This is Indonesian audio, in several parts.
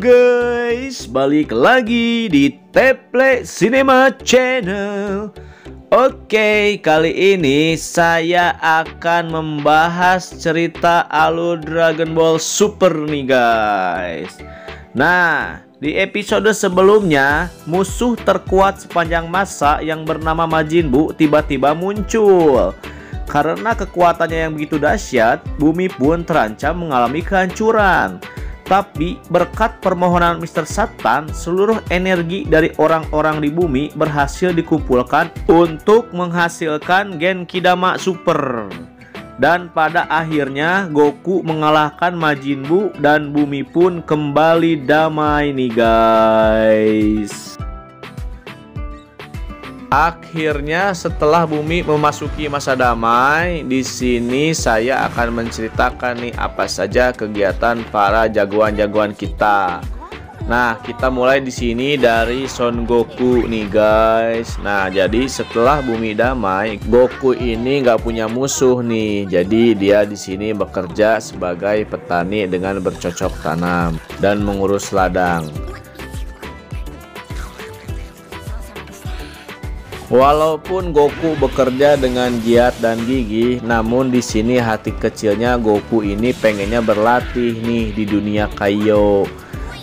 guys, balik lagi di Teplek Cinema Channel. Oke, kali ini saya akan membahas cerita alur Dragon Ball Super nih guys. Nah, di episode sebelumnya musuh terkuat sepanjang masa yang bernama Majin Buu tiba-tiba muncul. Karena kekuatannya yang begitu dahsyat, bumi pun terancam mengalami kehancuran. Tapi berkat permohonan Mr. Satan, seluruh energi dari orang-orang di bumi berhasil dikumpulkan untuk menghasilkan Genki Dama Super. Dan pada akhirnya Goku mengalahkan Majin Buu dan bumi pun kembali damai nih guys. Akhirnya setelah bumi memasuki masa damai, di sini saya akan menceritakan nih apa saja kegiatan para jagoan-jagoan kita. Nah, kita mulai di sini dari Son Goku nih guys. Nah, jadi setelah bumi damai, Goku ini nggak punya musuh nih. Jadi dia di sini bekerja sebagai petani dengan bercocok tanam dan mengurus ladang. Walaupun Goku bekerja dengan giat dan gigih, namun di sini hati kecilnya Goku ini pengennya berlatih nih di dunia Kaio.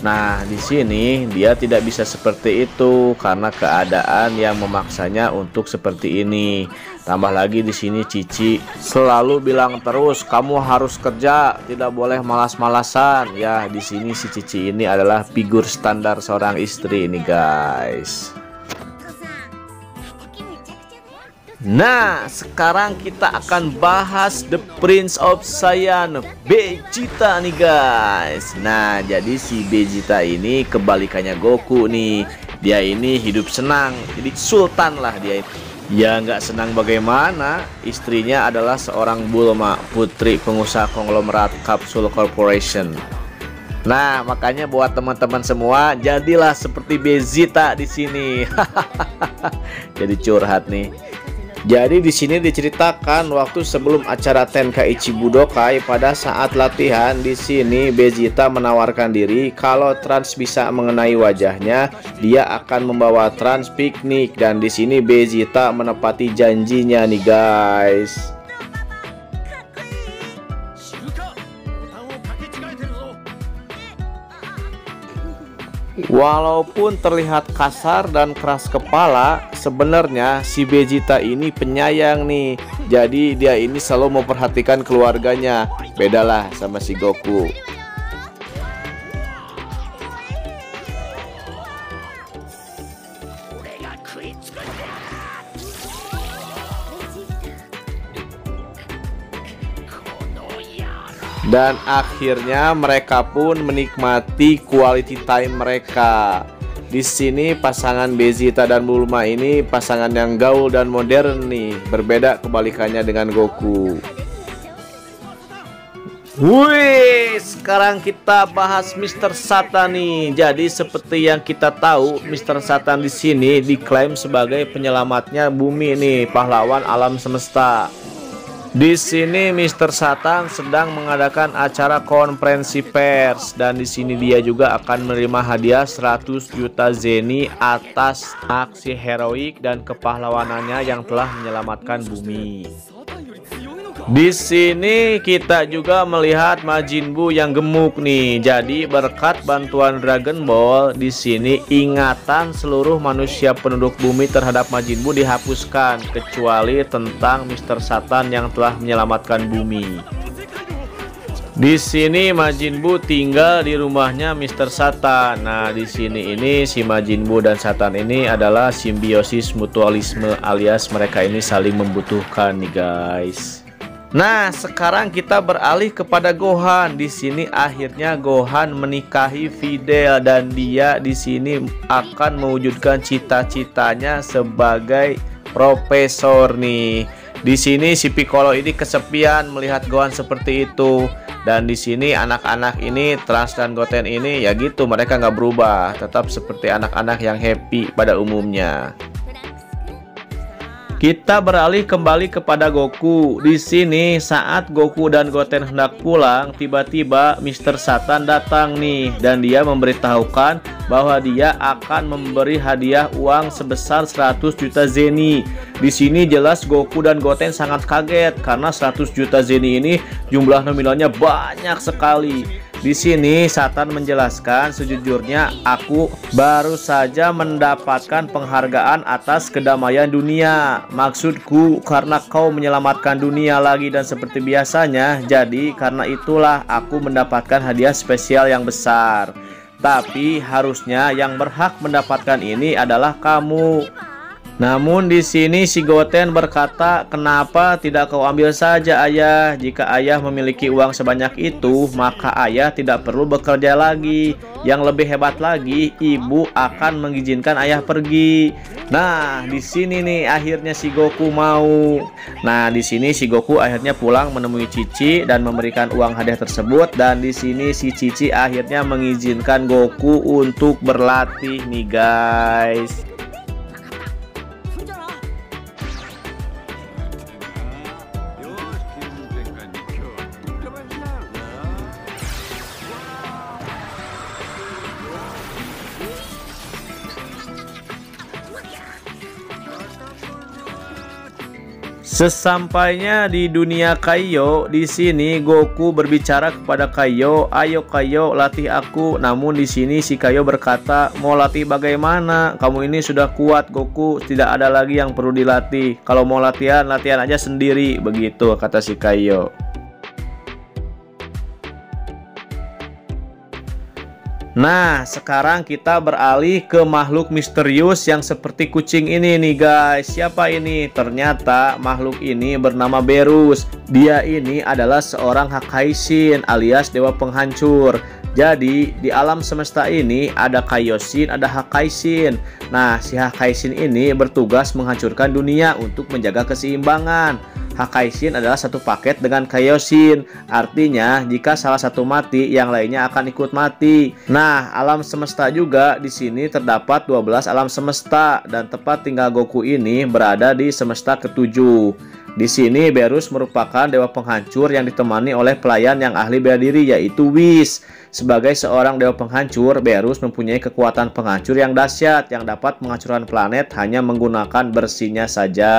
Nah, di sini dia tidak bisa seperti itu karena keadaan yang memaksanya untuk seperti ini. Tambah lagi di sini Cici selalu bilang terus, "Kamu harus kerja, tidak boleh malas-malasan." Ya, di sini si Cici ini adalah figur standar seorang istri nih guys. Nah, sekarang kita akan bahas The Prince of Saiyan, Vegeta nih guys. Nah, jadi si Vegeta ini kebalikannya Goku nih. Dia ini hidup senang, jadi sultan lah dia. Ya nggak senang bagaimana, istrinya adalah seorang Bulma, putri pengusaha konglomerat Capsule Corporation. Nah, makanya buat teman-teman semua, jadilah seperti Vegeta di sini. Jadi curhat nih. Jadi di sini diceritakan waktu sebelum acara Tenkaichi Budokai, pada saat latihan di sini Vegeta menawarkan diri kalau Trunks bisa mengenai wajahnya, dia akan membawa Trunks piknik, dan di sini Vegeta menepati janjinya nih guys. Walaupun terlihat kasar dan keras kepala, sebenarnya si Vegeta ini penyayang nih. Jadi dia ini selalu memperhatikan keluarganya. Bedalah sama si Goku. Dan akhirnya mereka pun menikmati quality time mereka. Di sini pasangan Vegeta dan Bulma ini pasangan yang gaul dan modern nih, berbeda kebalikannya dengan Goku. Wih, sekarang kita bahas Mr. Satan nih. Jadi seperti yang kita tahu, Mr. Satan di sini diklaim sebagai penyelamatnya bumi nih, pahlawan alam semesta. Di sini Mr. Satan sedang mengadakan acara konferensi pers, dan di sini dia juga akan menerima hadiah 100 juta zeni atas aksi heroik dan kepahlawanannya yang telah menyelamatkan bumi. Di sini kita juga melihat Majin Buu yang gemuk nih. Jadi berkat bantuan Dragon Ball, di sini ingatan seluruh manusia penduduk bumi terhadap Majin Buu dihapuskan, kecuali tentang Mr. Satan yang telah menyelamatkan bumi. Di sini Majin Buu tinggal di rumahnya Mr. Satan. Nah, di sini ini si Majin Buu dan Satan ini adalah simbiosis mutualisme, alias mereka ini saling membutuhkan nih guys. Nah, sekarang kita beralih kepada Gohan. Di sini akhirnya Gohan menikahi Videl, dan dia di sini akan mewujudkan cita-citanya sebagai profesor nih. Di sini si Piccolo ini kesepian melihat Gohan seperti itu, dan di sini anak-anak ini Trunks dan Goten ini ya gitu, mereka nggak berubah, tetap seperti anak-anak yang happy pada umumnya. Kita beralih kembali kepada Goku. Di sini saat Goku dan Goten hendak pulang, tiba-tiba Mr. Satan datang nih dan dia memberitahukan bahwa dia akan memberi hadiah uang sebesar 100 juta zeni. Di sini jelas Goku dan Goten sangat kaget karena 100 juta zeni ini jumlah nominalnya banyak sekali. Di sini Satan menjelaskan, sejujurnya aku baru saja mendapatkan penghargaan atas kedamaian dunia. Maksudku karena kau menyelamatkan dunia lagi dan seperti biasanya, jadi karena itulah aku mendapatkan hadiah spesial yang besar. Tapi harusnya yang berhak mendapatkan ini adalah kamu. Namun di sini si Goten berkata, "Kenapa tidak kau ambil saja ayah? Jika ayah memiliki uang sebanyak itu, maka ayah tidak perlu bekerja lagi. Yang lebih hebat lagi, ibu akan mengizinkan ayah pergi." Nah, di sini nih akhirnya si Goku mau. Nah, di sini si Goku akhirnya pulang menemui Cici dan memberikan uang hadiah tersebut, dan di sini si Cici akhirnya mengizinkan Goku untuk berlatih nih guys. Sesampainya di dunia Kaiyo, di sini Goku berbicara kepada Kaiyo, "Ayo Kaiyo, latih aku." Namun di sini si Kaiyo berkata, "Mau latih bagaimana? Kamu ini sudah kuat Goku, tidak ada lagi yang perlu dilatih. Kalau mau latihan, latihan aja sendiri." Begitu kata si Kaiyo. Nah, sekarang kita beralih ke makhluk misterius yang seperti kucing ini nih guys. Siapa ini? Ternyata makhluk ini bernama Berus. Dia ini adalah seorang Hakaishin alias dewa penghancur. Jadi di alam semesta ini ada Kaioshin, ada Hakaishin. Nah, si Hakaishin ini bertugas menghancurkan dunia untuk menjaga keseimbangan. Hakaishin adalah satu paket dengan Kaioshin. Artinya jika salah satu mati, yang lainnya akan ikut mati. Nah, alam semesta juga di sini terdapat 12 alam semesta dan tempat tinggal Goku ini berada di semesta ke-7. Di sini Berus merupakan dewa penghancur yang ditemani oleh pelayan yang ahli bela diri yaitu Whis. Sebagai seorang dewa penghancur, Berus mempunyai kekuatan penghancur yang dahsyat yang dapat menghancurkan planet hanya menggunakan bersinya saja.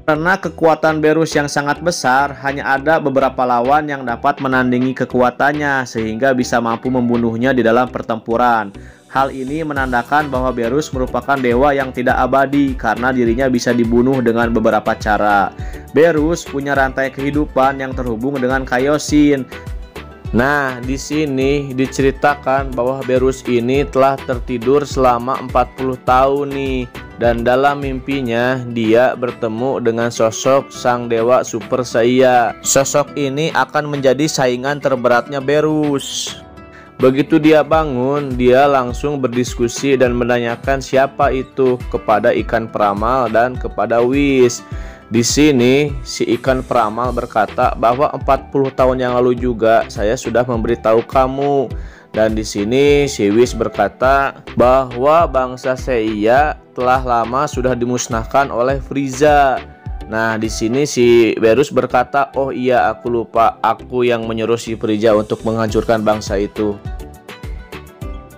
Karena kekuatan Berus yang sangat besar, hanya ada beberapa lawan yang dapat menandingi kekuatannya sehingga bisa mampu membunuhnya di dalam pertempuran. Hal ini menandakan bahwa Berus merupakan dewa yang tidak abadi karena dirinya bisa dibunuh dengan beberapa cara. Berus punya rantai kehidupan yang terhubung dengan Kaioshin. Nah, di sini diceritakan bahwa Berus ini telah tertidur selama 40 tahun nih. Dan dalam mimpinya dia bertemu dengan sosok sang dewa Super Saiya. Sosok ini akan menjadi saingan terberatnya Berus. Begitu dia bangun, dia langsung berdiskusi dan menanyakan siapa itu kepada ikan peramal dan kepada Whis. Di sini si ikan peramal berkata bahwa 40 tahun yang lalu juga saya sudah memberitahu kamu. Dan di sini si Whis berkata bahwa bangsa Seiya telah lama sudah dimusnahkan oleh Frieza. Nah, di sini si Berus berkata, "Oh iya, aku lupa. Aku yang menyuruh si Frieza untuk menghancurkan bangsa itu."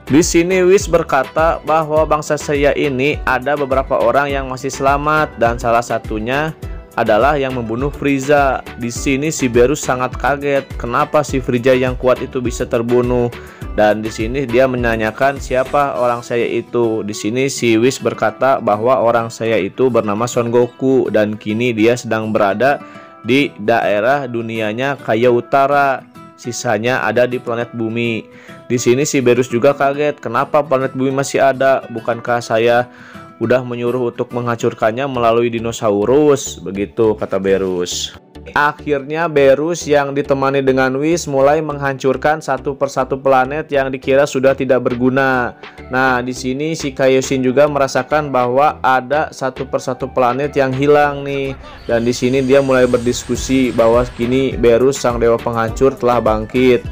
Di sini Whis berkata bahwa bangsa Seiya ini ada beberapa orang yang masih selamat dan salah satunya adalah yang membunuh Frieza. Di sini si Berus sangat kaget kenapa si Frieza yang kuat itu bisa terbunuh. Dan di sini dia menanyakan siapa orang saya itu. Di sini si Whis berkata bahwa orang saya itu bernama Son Goku dan kini dia sedang berada di daerah dunianya Kaiyo Utara. Sisanya ada di planet Bumi. Di sini si Berus juga kaget kenapa planet Bumi masih ada. Bukankah saya udah menyuruh untuk menghancurkannya melalui dinosaurus? Begitu kata Berus. Akhirnya Berus yang ditemani dengan Whis mulai menghancurkan satu persatu planet yang dikira sudah tidak berguna. Nah, di sini si Kaioshin juga merasakan bahwa ada satu persatu planet yang hilang nih. Dan di sini dia mulai berdiskusi bahwa kini Berus sang dewa penghancur telah bangkit.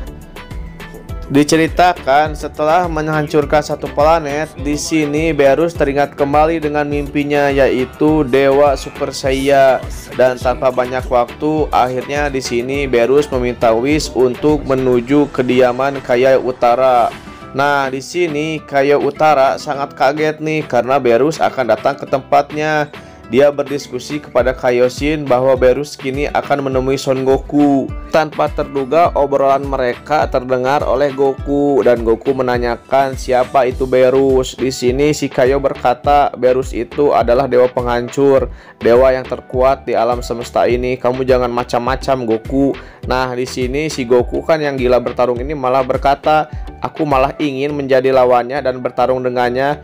Diceritakan setelah menghancurkan satu planet, di sini Berus teringat kembali dengan mimpinya, yaitu Dewa Super Saiya. Dan tanpa banyak waktu, akhirnya di sini Berus meminta Whis untuk menuju kediaman Kaio Utara. Nah, di sini Kaio Utara sangat kaget nih karena Berus akan datang ke tempatnya. Dia berdiskusi kepada Kaioshin bahwa Berus kini akan menemui Son Goku. Tanpa terduga, obrolan mereka terdengar oleh Goku dan Goku menanyakan siapa itu Berus. Di sini si Kaio berkata, Berus itu adalah dewa penghancur, dewa yang terkuat di alam semesta ini. Kamu jangan macam-macam, Goku. Nah, di sini si Goku kan yang gila bertarung ini malah berkata, aku malah ingin menjadi lawannya dan bertarung dengannya.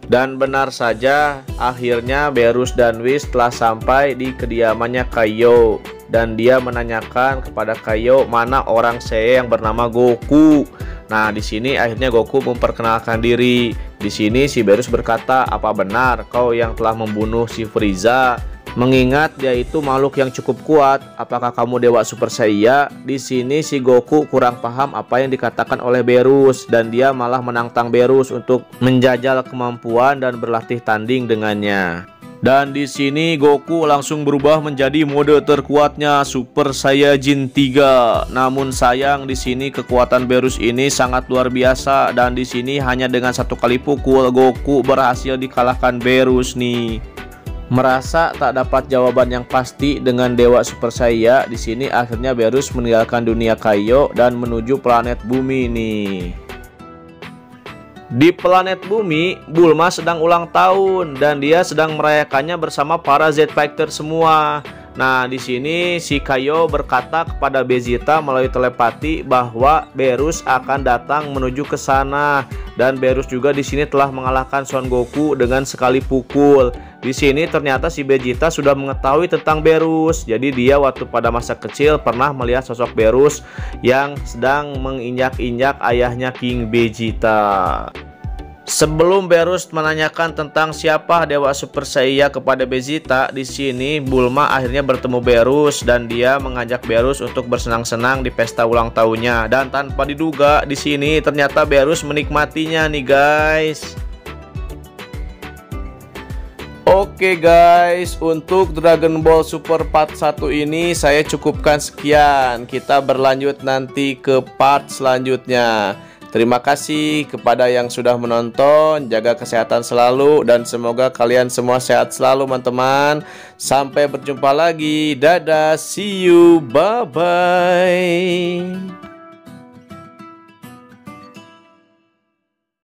Dan benar saja, akhirnya Berus dan Whis telah sampai di kediamannya Kaio. Dan dia menanyakan kepada Kaio mana orang Saiya yang bernama Goku. Nah, di sini akhirnya Goku memperkenalkan diri. Di sini si Berus berkata, apa benar kau yang telah membunuh si Frieza? Mengingat dia itu makhluk yang cukup kuat, apakah kamu dewa Super Saiya? Di sini si Goku kurang paham apa yang dikatakan oleh Berus dan dia malah menantang Berus untuk menjajal kemampuan dan berlatih tanding dengannya. Dan di sini Goku langsung berubah menjadi mode terkuatnya Super Saiyajin 3. Namun sayang di sini kekuatan Berus ini sangat luar biasa dan di sini hanya dengan satu kali pukul Goku berhasil dikalahkan Berus nih. Merasa tak dapat jawaban yang pasti dengan Dewa Super Saiya, di sini akhirnya Berus meninggalkan dunia Kaio dan menuju planet Bumi nih. Di planet Bumi, Bulma sedang ulang tahun dan dia sedang merayakannya bersama para Z Fighter semua. Nah, di sini si Kaio berkata kepada Vegeta melalui telepati bahwa Berus akan datang menuju ke sana dan Berus juga di sini telah mengalahkan Son Goku dengan sekali pukul. Di sini ternyata si Vegeta sudah mengetahui tentang Berus. Jadi dia waktu pada masa kecil pernah melihat sosok Berus yang sedang menginjak-injak ayahnya King Vegeta. Sebelum Berus menanyakan tentang siapa Dewa Super Saiya kepada Vegeta, di sini Bulma akhirnya bertemu Berus dan dia mengajak Berus untuk bersenang-senang di pesta ulang tahunnya. Dan tanpa diduga di sini ternyata Berus menikmatinya nih guys. Oke guys, untuk Dragon Ball Super Part 1 ini saya cukupkan sekian. Kita berlanjut nanti ke part selanjutnya. Terima kasih kepada yang sudah menonton. Jaga kesehatan selalu dan semoga kalian semua sehat selalu teman-teman. Sampai berjumpa lagi. Dadah, see you, bye bye.